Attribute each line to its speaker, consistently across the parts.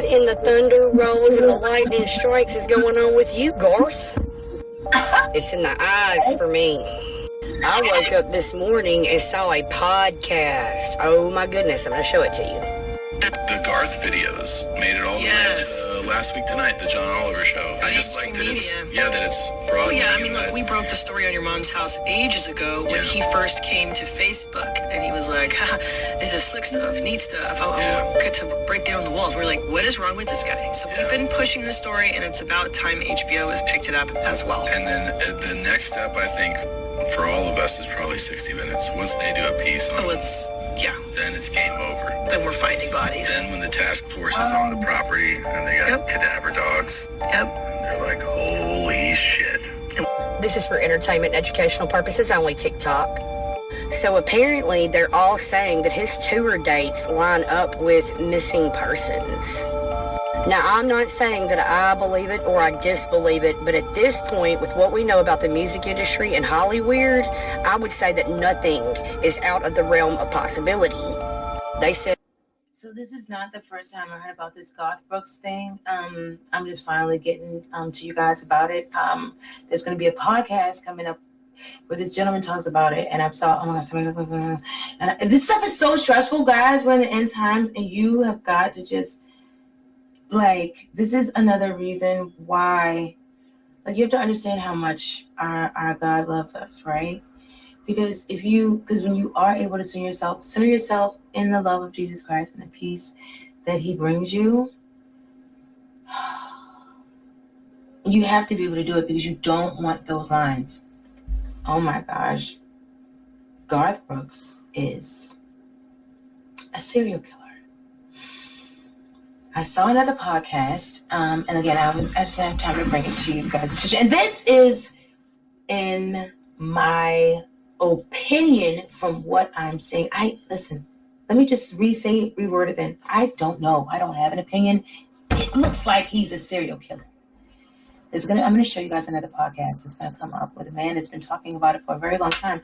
Speaker 1: What in the thunder rolls and the lightning strikes is going on with you, Garth? It's in the eyes for me. I woke up this morning and saw a podcast. Oh my goodness, I'm going to show it to you.
Speaker 2: The Garth videos made it all the way to last week tonight, the John Oliver show. I just like that it's, that it's broad.
Speaker 3: Well, yeah, I mean, look, we broke the story on Your Mom's House ages ago when he first came to Facebook, and he was like, this is slick stuff, neat stuff, I get to break down the walls. We're like, what is wrong with this guy? So we've been pushing the story, and it's about time HBO has picked it up as well.
Speaker 2: And then the next step, I think, for all of us is probably 60 Minutes. Once they do a piece on then it's game over.
Speaker 3: Then we're finding bodies.
Speaker 2: Then when the task force is on the property and they got cadaver dogs, and they're like, holy shit.
Speaker 1: This is for entertainment and educational purposes only, TikTok. So apparently they're all saying that his tour dates line up with missing persons. Now, I'm not saying that I believe it or I disbelieve it, but at this point, with what we know about the music industry and Hollywood, I would say that nothing is out of the realm of possibility. They said...
Speaker 4: So this is not the first time I heard about this Garth Brooks thing. I'm just finally getting to you guys about it. There's going to be a podcast coming up where this gentleman talks about it, and I saw, oh my gosh, and this stuff is so stressful, guys. We're in the end times, and you have got to just... this is another reason why, you have to understand how much our God loves us, right? Because when you are able to center yourself in the love of Jesus Christ and the peace that he brings you, you have to be able to do it because you don't want those lines. Oh my gosh. Garth Brooks is a serial killer. I saw another podcast, and again, I just didn't have time to bring it to you guys' attention. And this is, in my opinion, from what I'm saying. Listen, let me just reword it then. I don't know. I don't have an opinion. It looks like he's a serial killer. I'm going to show you guys another podcast that's going to come up with a man that's been talking about it for a very long time.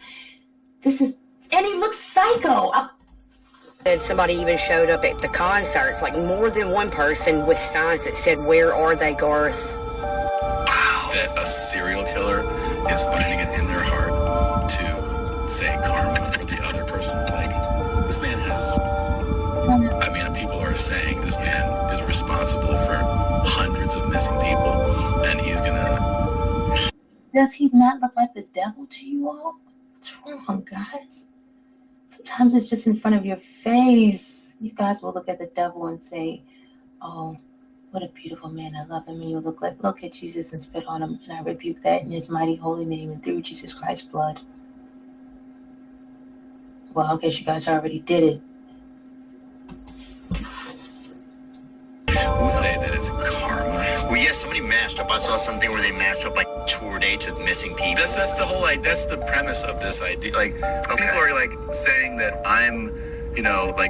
Speaker 4: And he looks psycho.
Speaker 1: And somebody even showed up at the concerts, more than one person with signs that said, "Where are they, Garth?"
Speaker 2: Wow. That a serial killer is finding it in their heart to say karma for the other person. This man has... people are saying this man is responsible for hundreds of missing people, and he's gonna...
Speaker 4: Does he not look like the devil to you all? What's wrong, guys? Sometimes it's just in front of your face. You guys will look at the devil and say, oh, what a beautiful man. I love him. And you'll look at Jesus and spit on him. And I rebuke that in his mighty holy name and through Jesus Christ's blood. Well, I guess you guys already did it.
Speaker 2: We'll say that it's karma.
Speaker 5: Well, yeah, somebody mashed up. I saw something where they mashed up tour dates with missing people.
Speaker 2: That's the whole that's the premise of this idea. People are saying that I'm,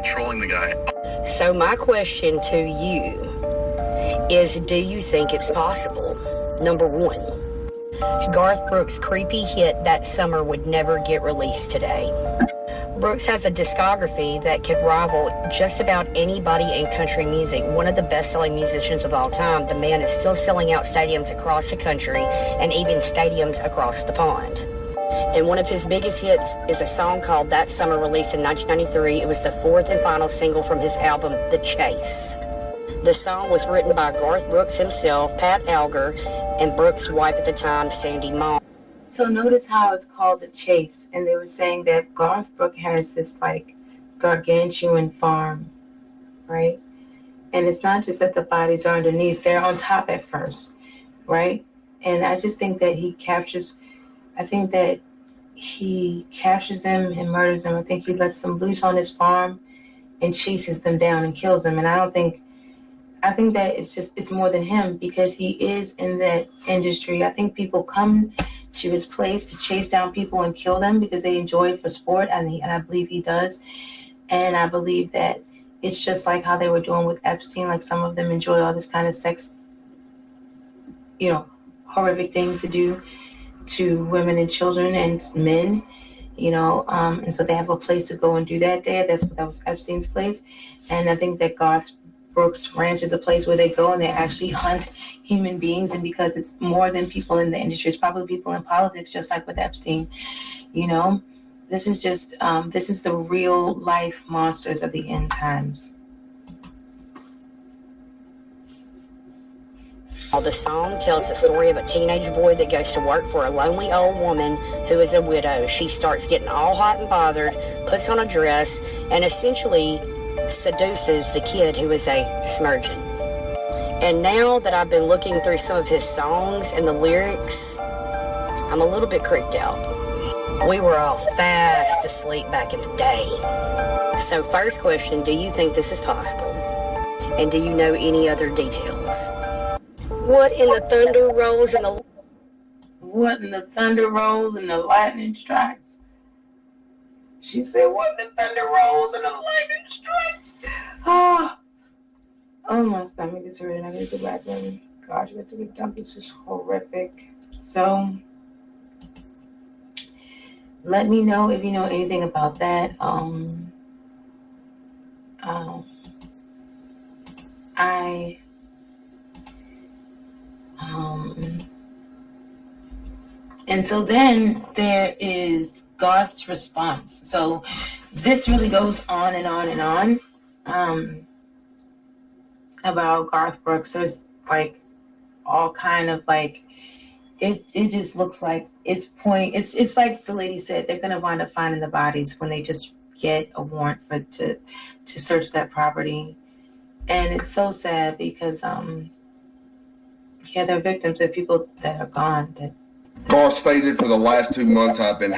Speaker 2: trolling the guy.
Speaker 1: So my question to you is, do you think it's possible? Number one, Garth Brooks' creepy hit That Summer would never get released today. Brooks has a discography that could rival just about anybody in country music. One of the best-selling musicians of all time, the man is still selling out stadiums across the country and even stadiums across the pond. And one of his biggest hits is a song called That Summer, released in 1993. It was the fourth and final single from his album, The Chase. The song was written by Garth Brooks himself, Pat Alger, and Brooks' wife at the time, Sandy Moss.
Speaker 4: So notice how it's called The Chase. And they were saying that Garth Brooks has this gargantuan farm, right? And it's not just that the bodies are underneath, they're on top at first, right? And I just think that he captures them and murders them. I think he lets them loose on his farm and chases them down and kills them. And I think that it's more than him, because he is in that industry. I think people come to his place to chase down people and kill them because they enjoy it for sport, and I believe he does. And I believe that it's just like how they were doing with Epstein. Some of them enjoy all this kind of sex, horrific things to do to women and children and men, and so they have a place to go and do that there. That was Epstein's place. And I think that Garth Brooks Ranch is a place where they go and they actually hunt human beings. And because it's more than people in the industry, it's probably people in politics, just like with Epstein. You know, this is just, this is the real life monsters of the end times.
Speaker 1: The song tells the story of a teenage boy that goes to work for a lonely old woman who is a widow. She starts getting all hot and bothered, puts on a dress, and essentially seduces the kid who is a smurgeon. And now that I've been looking through some of his songs and the lyrics, I'm a little bit creeped out. We were all fast asleep back in the day. So first question, do you think this is possible? And do you know any other details? What in the thunder rolls and the...
Speaker 4: What in the thunder rolls and the lightning strikes? She said, what in the thunder rolls and the lightning strikes? Oh, my stomach is hurting. I need to go back in. Gosh, it's a big dump. It's just horrific. So, let me know if you know anything about that. And so then there is Garth's response. So this really goes on and on and on about Garth Brooks. There's like all kind of like, it just looks like it's like the lady said, they're going to wind up finding the bodies when they just get a warrant to search that property. And it's so sad because, they're victims. They're people that are gone.
Speaker 6: Garth stated, for the last 2 months I've been...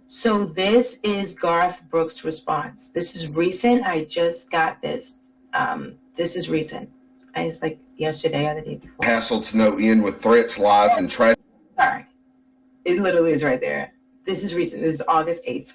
Speaker 4: So this is Garth Brooks' response. This is recent. I just got this. This is recent. It's like yesterday or the day before.
Speaker 6: ...hassled to no end with threats, lies, and tragic...
Speaker 4: All right. It literally is right there. This is recent. This is August 8th.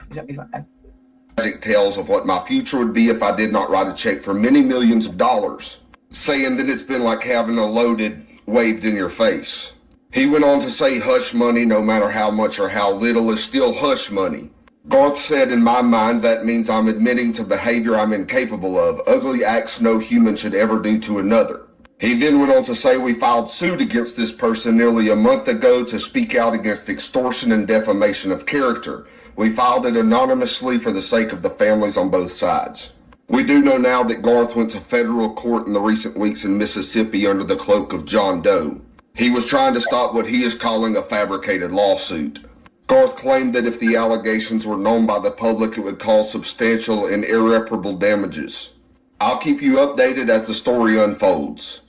Speaker 6: ...tragic tales of what my future would be if I did not write a check for many millions of dollars, saying that it's been like having a loaded waved in your face. He went on to say hush money, no matter how much or how little, is still hush money. Garth said, in my mind, that means I'm admitting to behavior I'm incapable of, ugly acts no human should ever do to another. He then went on to say, we filed suit against this person nearly a month ago to speak out against extortion and defamation of character. We filed it anonymously for the sake of the families on both sides. We do know now that Garth went to federal court in the recent weeks in Mississippi under the cloak of John Doe. He was trying to stop what he is calling a fabricated lawsuit. Garth claimed that if the allegations were known by the public, it would cause substantial and irreparable damages. I'll keep you updated as the story unfolds.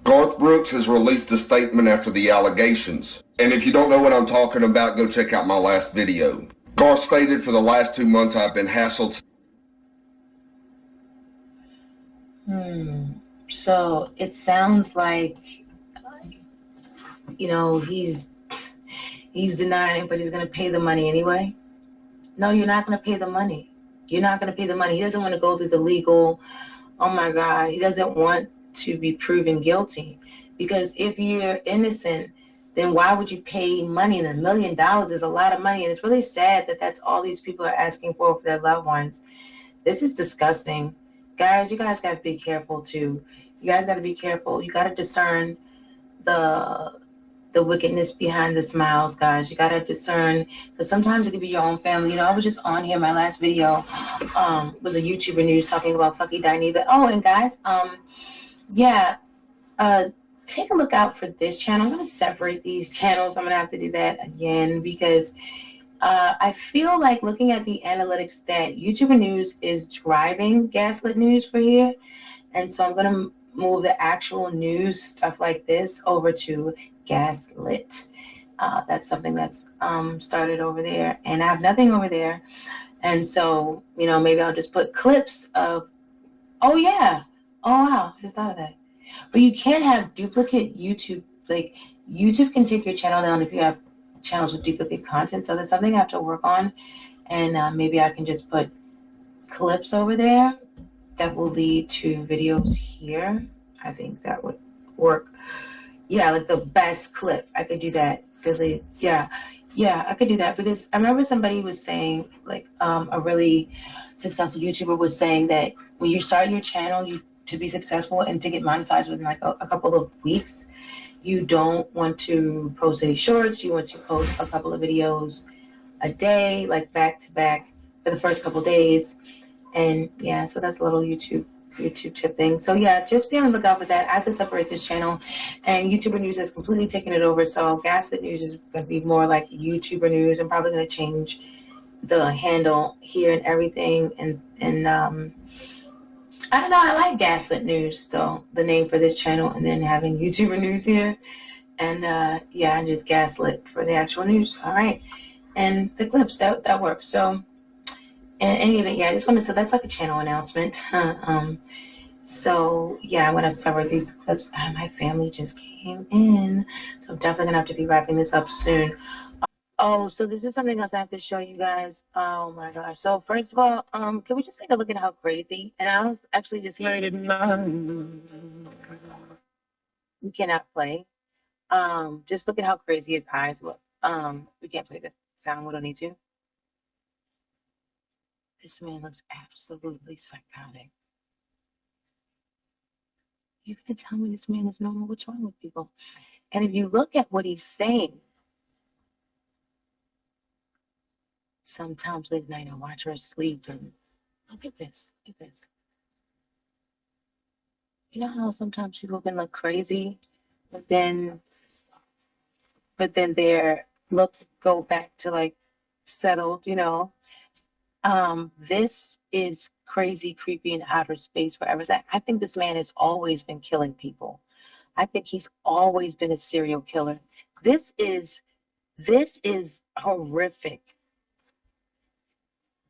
Speaker 6: Garth Brooks has released a statement after the allegations. And if you don't know what I'm talking about, go check out my last video. Garth stated, for the last 2 months I've been hassled.
Speaker 4: So it sounds like, he's denying it, but he's going to pay the money anyway. No, you're not going to pay the money. You're not going to pay the money. He doesn't want to go through the legal, oh my God, he doesn't want to be proven guilty. Because if you're innocent, then why would you pay money? And $1 million is a lot of money. And it's really sad that that's all these people are asking for their loved ones. This is disgusting. Guys, you guys got to be careful too. You guys got to be careful. You got to discern the wickedness behind the smiles, guys. You got to discern, because sometimes it could be your own family. I was just on here. My last video was a YouTuber news talking about Fucky Dineva. Oh, and guys, take a look out for this channel. I'm going to separate these channels. I'm going to have to do that again because I feel like looking at the analytics that YouTuber News is driving Gaslit News for here. And so I'm going to move the actual news stuff like this over to Gaslit. That's something that's started over there. And I have nothing over there. And so, maybe I'll just put clips of, oh yeah, oh wow, I just thought of that. But you can't have duplicate YouTube. Like YouTube can take your channel down if you have channels with duplicate content. So that's something I have to work on. And maybe I can just put clips over there that will lead to videos here. I think that would work. Yeah, like the best clip. I could do that. Yeah, I could do that because I remember somebody was saying, like a really successful YouTuber was saying that when you start your channel, to be successful and to get monetized within like a couple of weeks, you don't want to post any shorts. You want to post a couple of videos a day, like back to back for the first couple of days. And yeah, so that's a little YouTube tip thing. So yeah, just be on the lookout for that. I have to separate this channel, and YouTuber News has completely taken it over. So Gaslit News is going to be more like YouTuber News. I'm probably going to change the handle here and everything. And I don't know. I like Gaslit News though, the name for this channel, and then having YouTuber News here. And yeah, I just Gaslit for the actual news. All right, and the clips that works. So. In any event, yeah, I just wanted to, so that's like a channel announcement. So yeah, I'm gonna separate these clips. My family just came in, so I'm definitely gonna have to be wrapping this up soon. Oh, so this is something else I have to show you guys. Oh my gosh. So first of all, can we just take a look at how crazy? And I was actually just here. We cannot play. Just look at how crazy his eyes look. We can't play the sound. We don't need to. This man looks absolutely psychotic. You gonna tell me this man is normal? What's wrong with people? And if you look at what he's saying, sometimes late night I watch her sleep, and look at this. Look at this. You know how sometimes people can look crazy, but then their looks go back to like settled, you know? This is crazy, creepy, in outer space forever. I think this man has always been killing people. I think he's always been a serial killer. This is horrific.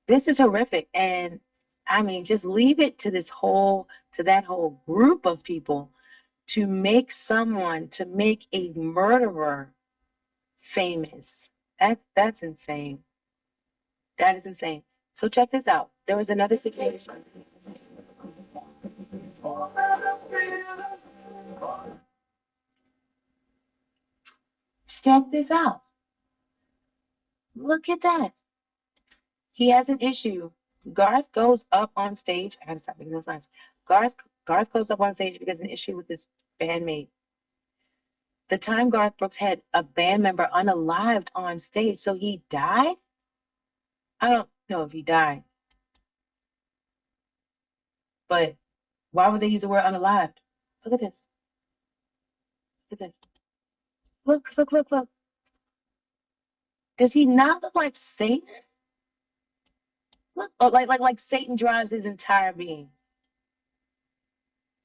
Speaker 4: This is horrific. And I mean, just leave it to that whole group of people to make a murderer famous. That's insane. That is insane. So check this out. There was another situation. Check this out. Look at that. He has an issue. Garth goes up on stage. I gotta stop making those lines. Garth goes up on stage because of an issue with his bandmate. The time Garth Brooks had a band member unalived on stage, so he died? I don't know if he died. But why would they use the word unalived? Look at this. Look at this. Look. Does he not look like Satan? Look, like Satan drives his entire being.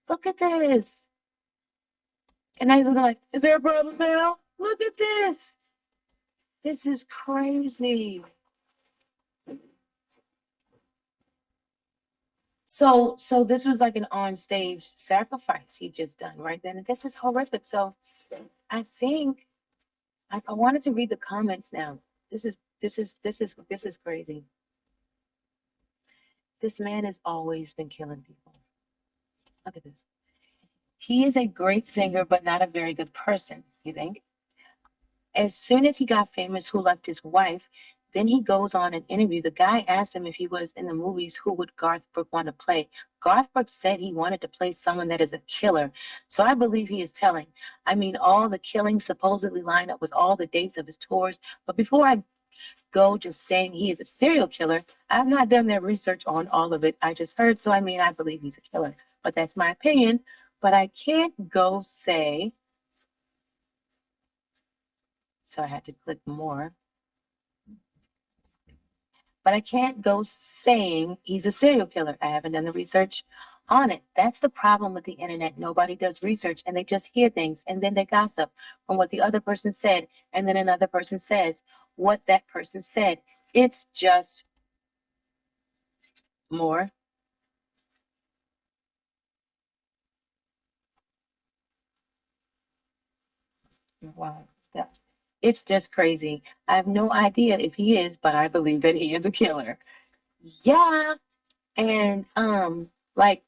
Speaker 4: Look at this. And now he's looking like, is there a problem now? Look at this. This is crazy. So this was like an on-stage sacrifice he just done right then. And this is horrific. So I think I wanted to read the comments now. This is crazy. This man has always been killing people. Look at this. He is a great singer, but not a very good person, you think? As soon as he got famous, who left his wife, then he goes on an interview. The guy asked him if he was in the movies, who would Garth Brooks want to play? Garth Brooks said he wanted to play someone that is a killer. So I believe he is telling. I mean, all the killings supposedly line up with all the dates of his tours. But before I go just saying he is a serial killer, I've not done their research on all of it. I just heard, so I mean, I believe he's a killer. But that's my opinion. But I can't go say. So I had to click more. But I can't go saying he's a serial killer. I haven't done the research on it. That's the problem with the internet. Nobody does research, and they just hear things, and then they gossip from what the other person said, and then another person says what that person said. It's just more. Wow. Yeah. It's just crazy. I have no idea if he is, but I believe that he is a killer. Yeah. And like,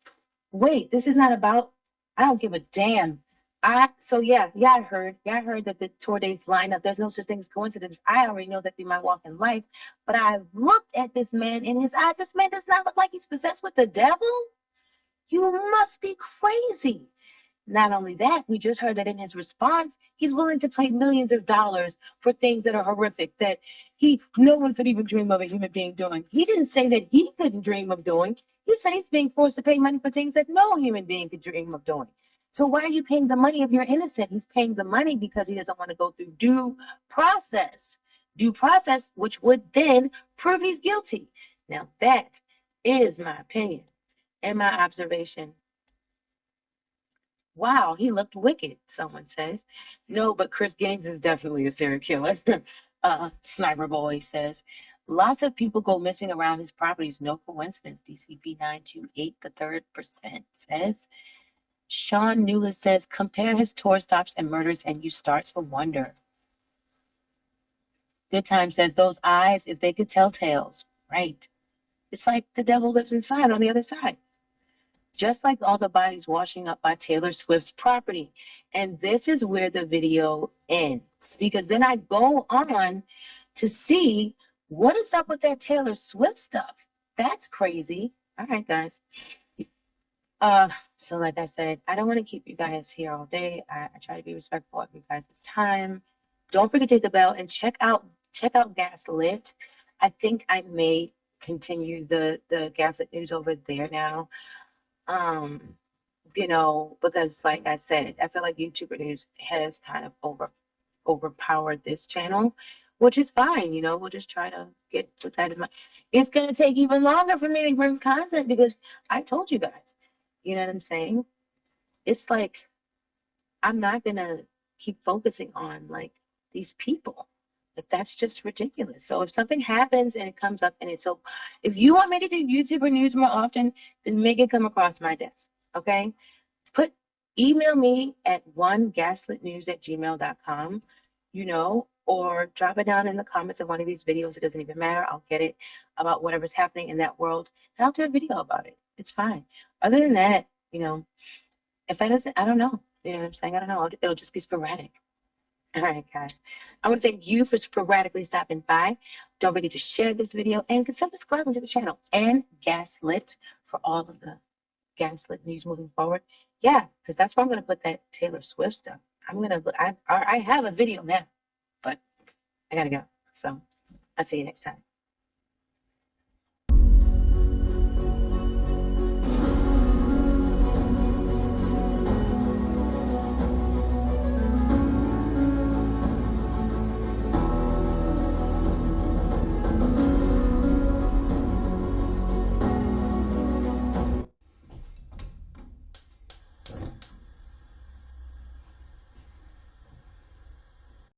Speaker 4: wait, this is not about, I don't give a damn. I heard that the tour dates line up. There's no such thing as coincidence. I already know that through my walk in life, but I looked at this man in his eyes. This man does not look like he's possessed with the devil. You must be crazy. Not only that, we just heard that in his response, he's willing to pay millions of dollars for things that are horrific, that no one could even dream of a human being doing. He didn't say that he couldn't dream of doing. He said he's being forced to pay money for things that no human being could dream of doing. So why are you paying the money if you're innocent? He's paying the money because he doesn't want to go through due process. Due process, which would then prove he's guilty. Now that is my opinion and my observation. Wow, he looked wicked, someone says. No, but Chris Gaines is definitely a serial killer. Sniper Boy says. Lots of people go missing around his properties. No coincidence. DCP 928, the third percent says. Sean Newland says, compare his tour stops and murders and you start to wonder. Good Time says, those eyes, if they could tell tales. Right. It's like the devil lives inside on the other side. Just like all the bodies washing up by Taylor Swift's property. And this is where the video ends, because then I go on to see what is up with that Taylor Swift stuff. That's crazy. All right, guys. So like I said, I don't want to keep you guys here all day. I try to be respectful of you guys' time. Don't forget to hit the bell and check out Gaslit. I think I may continue the Gaslit news over there now. Because like I said, I feel like YouTuber news has kind of overpowered this channel, which is fine. We'll just try to get with that as much. It's going to take even longer for me to bring content because I told you guys, you know what I'm saying? It's like, I'm not going to keep focusing on like these people. Like, that's just ridiculous. So if something happens and it comes up and if you want me to do YouTuber news more often, then make it come across my desk. Okay? Email me at onegaslitnews@gmail.com, or drop it down in the comments of one of these videos. It doesn't even matter. I'll get it about whatever's happening in that world, and I'll do a video about it. It's fine. Other than that, if I doesn't, I don't know. You know what I'm saying? I don't know. It'll just be sporadic. All right, guys. I want to thank you for sporadically stopping by. Don't forget to share this video and consider subscribing to the channel and Gaslit for all of the Gaslit news moving forward. Yeah, because that's where I'm going to put that Taylor Swift stuff. I have a video now, but I got to go. So I'll see you next time.